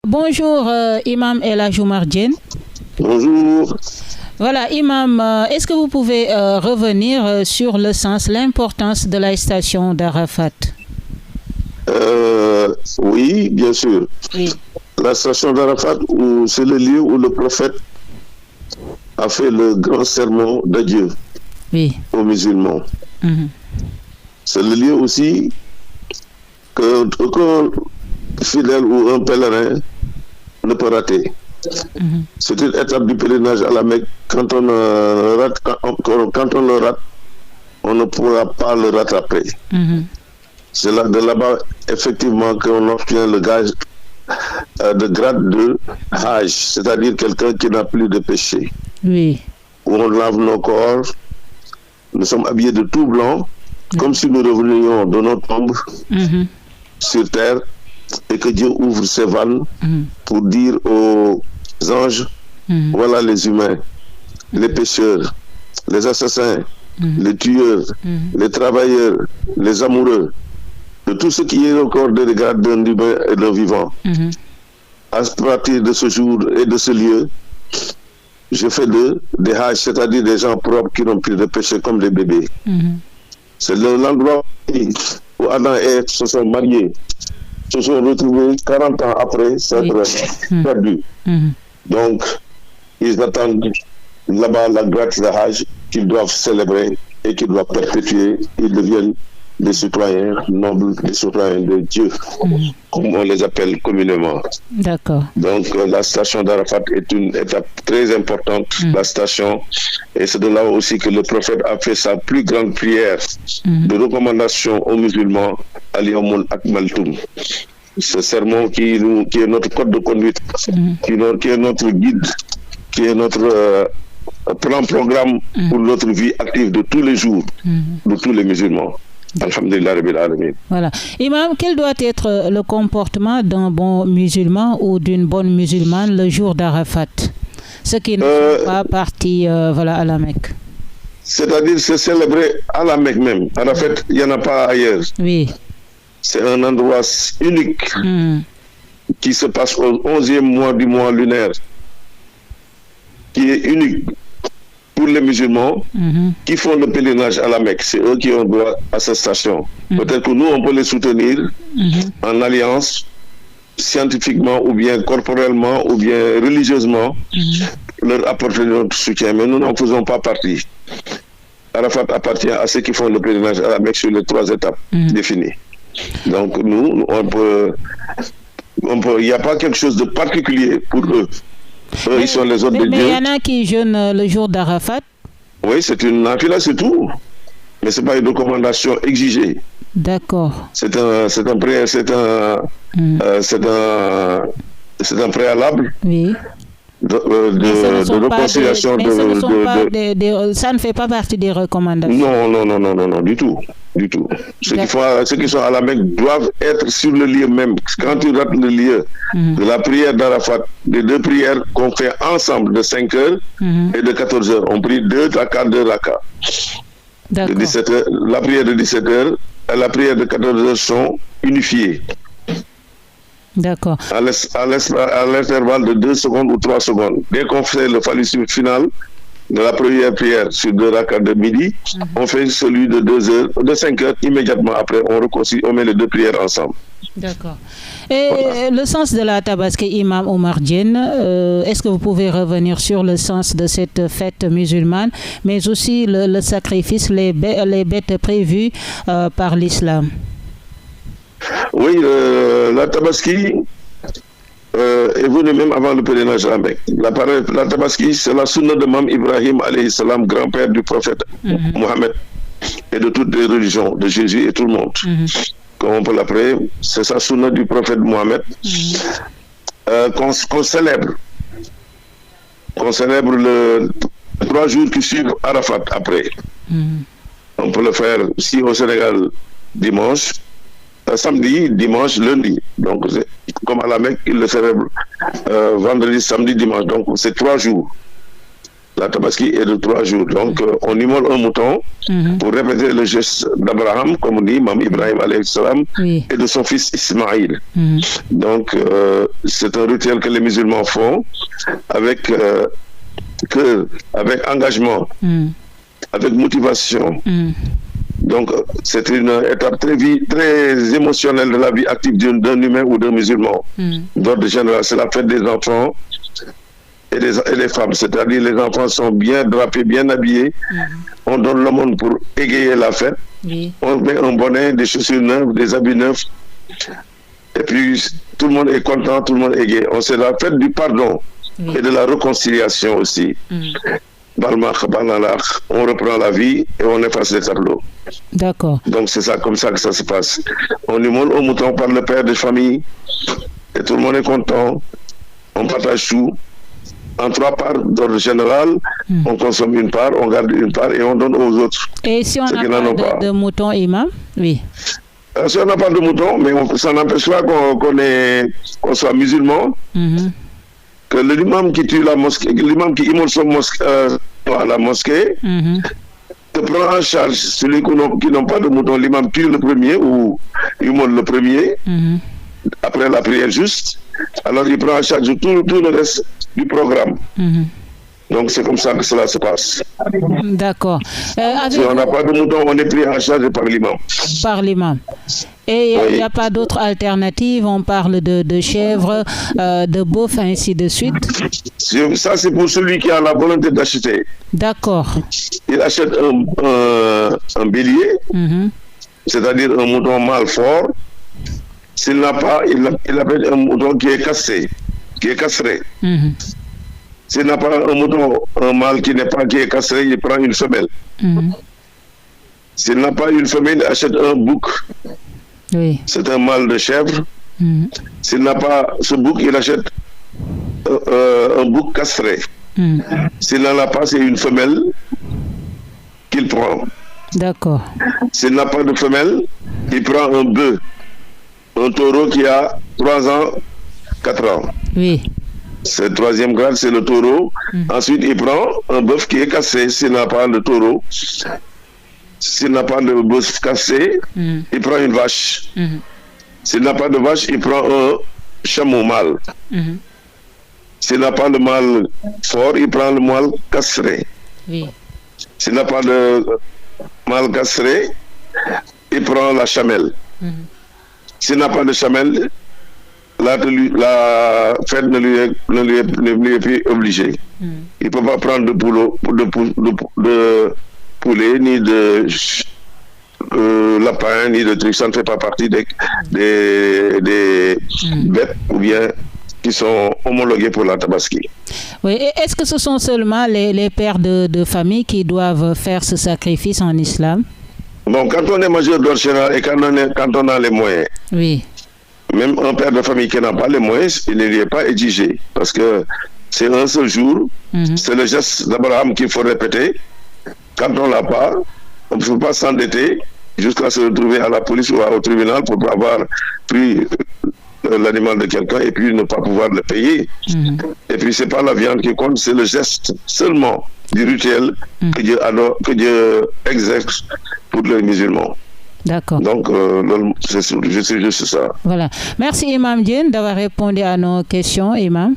Bonjour, Imam El Hadj Oumar Diène. Bonjour. Voilà, Imam, est-ce que vous pouvez revenir sur le sens, l'importance de la station d'Arafat? Oui, bien sûr. Oui. La station d'Arafat, c'est le lieu où le prophète a fait le grand sermon d'adieu aux musulmans. C'est le lieu aussi qu'un fidèle ou un pèlerin ne peut rater. C'est une étape du pèlerinage à la Mecque. Quand on le rate, on ne pourra pas le rattraper. C'est de là-bas, effectivement, qu'on obtient le gage de grade de Hajj, c'est-à-dire quelqu'un qui n'a plus de péché. Oui. Où on lave nos corps, nous sommes habillés de tout blanc, comme si nous revenions de nos tombes sur terre, et que Dieu ouvre ses vannes pour dire aux anges, voilà les humains, les pécheurs, les assassins, les tueurs, les travailleurs, les amoureux, de tout ce qui est encore de regard d'un humain et d'un vivant. À partir de ce jour et de ce lieu, je fais d'eux des hajj, c'est-à-dire des gens propres qui n'ont plus de péché comme des bébés. C'est l'endroit où Adam et Ève se sont mariés, se sont retrouvés 40 ans après s'être perdus. Donc, ils attendent là-bas la grâce de Hajj qu'ils doivent célébrer et qu'ils doivent perpétuer. Ils deviennent des citoyens nobles, des citoyens de Dieu, comme on les appelle communément. D'accord. Donc, la station d'Arafat est une étape très importante, la station, et c'est de là aussi que le prophète a fait sa plus grande prière de recommandation aux musulmans, Al-Yawmul Akmaltum. Ce sermon qui est notre code de conduite, qui est notre guide, qui est notre programme pour notre vie active de tous les jours, de tous les musulmans. Alhamdulillah Rabbil Alamin. Voilà. Imam, quel doit être le comportement d'un bon musulman ou d'une bonne musulmane le jour d'Arafat? Ceux qui ne sont pas partis à la Mecque. C'est-à-dire se célébrer à la Mecque même. Arafat, il n'y en a pas ailleurs. Oui. C'est un endroit unique qui se passe au 11e mois du mois lunaire, qui est unique pour les musulmans qui font le pèlerinage à la Mecque. C'est eux qui ont droit à cette station. Peut-être que nous, on peut les soutenir en alliance, scientifiquement ou bien corporellement ou bien religieusement, leur apporter notre soutien. Mais nous n'en faisons pas partie. Arafat appartient à ceux qui font le pèlerinage à la Mecque sur les 3 étapes définies. Donc nous, il n'y a pas quelque chose de particulier pour eux. Ils sont les autres de Dieu. Mais il y en a qui jeûnent le jour d'Arafat. Oui, c'est une nafila, c'est tout. Mais ce n'est pas une recommandation exigée. D'accord. C'est un préalable. Oui. De réconciliation. Ça ne fait pas partie des recommandations. Non, du tout. Ceux qui sont à la Mecque doivent être sur le lieu même. Quand tu rates le lieu de la prière d'Arafat, des 2 prières qu'on fait ensemble de 5 heures et de 14 heures, on prie 2 rakas, 2 rakas. De 17 heures, la prière de 17 heures et la prière de 14 heures sont unifiées. D'accord. À l'intervalle de 2 secondes ou 3 secondes. Dès qu'on fait le phallus final de la première prière sur 2 rakas de midi, on fait celui de 2 heures, de 5 heures, immédiatement après, on met les 2 prières ensemble. D'accord. Et le sens de la Tabaski, Imam Oumar Diène, est-ce que vous pouvez revenir sur le sens de cette fête musulmane, mais aussi le sacrifice, les bêtes prévues par l'islam? Oui, la Tabaski est venue même avant le pèlerinage à la Mecque. La Tabaski, c'est la sunna de Mam Ibrahim, alayhi salam, grand-père du prophète Mohammed et de toutes les religions, de Jésus et tout le monde. Comme on peut l'appeler, c'est sa sunna du prophète Mohammed qu'on célèbre. Qu'on célèbre le 3 jours qui suivent Arafat après. On peut le faire ici au Sénégal dimanche, samedi, dimanche, lundi. Donc, comme à la Mecque, ils le célèbrent vendredi, samedi, dimanche. Donc, c'est 3 jours. La Tabaski est de 3 jours. Donc, on immole un mouton pour répéter le geste d'Abraham, comme on dit, Imam Ibrahim alayhi salam, et de son fils Ismaïl. Donc, c'est un rituel que les musulmans font avec engagement, avec motivation. Donc, c'est une étape très émotionnelle de la vie active d'un humain ou d'un musulman. D'ordre général, c'est la fête des enfants et des femmes. C'est-à-dire, les enfants sont bien drapés, bien habillés. On donne l'aumône pour égayer la fête. On met un bonnet, des chaussures neuves, des habits neufs. Et puis, tout le monde est content, tout le monde est gai. C'est la fête du pardon et de la réconciliation aussi. On reprend la vie et on efface les tableaux. D'accord. Donc c'est ça, comme ça que ça se passe. On immole au mouton par le père de famille et tout le monde est content. On partage tout. En 3 parts d'ordre général, on consomme une part, on garde une part et on donne aux autres. Et si on n'a pas de mouton, Imam? Oui. Si on n'a pas de mouton, mais ça n'empêche pas qu'on soit musulman. Que l'imam qui tue la mosquée, l'imam qui immole son à la mosquée, te prend en charge celui qui n'ont pas de mouton. L'imam tue le premier ou immole le premier, après la prière juste. Alors il prend en charge tout le reste du programme. Donc c'est comme ça que cela se passe. D'accord. Si on n'a pas de mouton, on est pris en charge par l'imam. Par l'imam. Et il n'y a pas d'autre alternative? On parle de chèvre, de bœuf, ainsi de suite. Ça, c'est pour celui qui a la volonté d'acheter. D'accord. Il achète un bélier, c'est-à-dire un mouton mâle fort. S'il n'a pas, il appelle un mouton qui est castré. S'il n'a pas un mâle qui est castré, il prend une femelle. S'il n'a pas une femelle, il achète un bouc. Oui. C'est un mâle de chèvre. S'il n'a pas ce bouc, il achète un bouc castré. S'il n'en a pas, c'est une femelle qu'il prend. D'accord. S'il n'a pas de femelle, il prend un bœuf, un taureau qui a 3 ans, 4 ans. Oui. C'est le 3e grade, c'est le taureau. Ensuite, il prend un bœuf qui est cassé. S'il n'a pas de taureau, s'il n'a pas de bœuf cassé, il prend une vache. S'il n'a pas de vache, il prend un chameau mâle. S'il n'a pas de mâle fort, il prend le mâle castré. Oui. S'il n'a pas de mâle castré, il prend la chamelle. S'il n'a pas de chamelle, la fête ne lui est plus obligée. Il ne peut pas prendre de poulet, ni de lapin, ni de trucs. Ça ne fait pas partie des bêtes ou bien qui sont homologués pour la Tabaski. Oui, et est-ce que ce sont seulement les pères de famille qui doivent faire ce sacrifice en islam? Bon, quand on est majeur d'ordre général et quand on a les moyens, oui. Même un père de famille qui n'a pas les moyens, il ne lui est pas exigé. Parce que c'est un seul jour, c'est le geste d'Abraham qu'il faut répéter. Quand on ne l'a pas, on ne peut pas s'endetter jusqu'à se retrouver à la police ou au tribunal pour avoir pris l'animal de quelqu'un et puis ne pas pouvoir le payer. Et puis c'est pas la viande qui compte, c'est le geste seulement du rituel que Dieu exerce pour les musulmans. D'accord. Donc, je sais juste ça. Voilà. Merci Imam Diène d'avoir répondu à nos questions, Imam.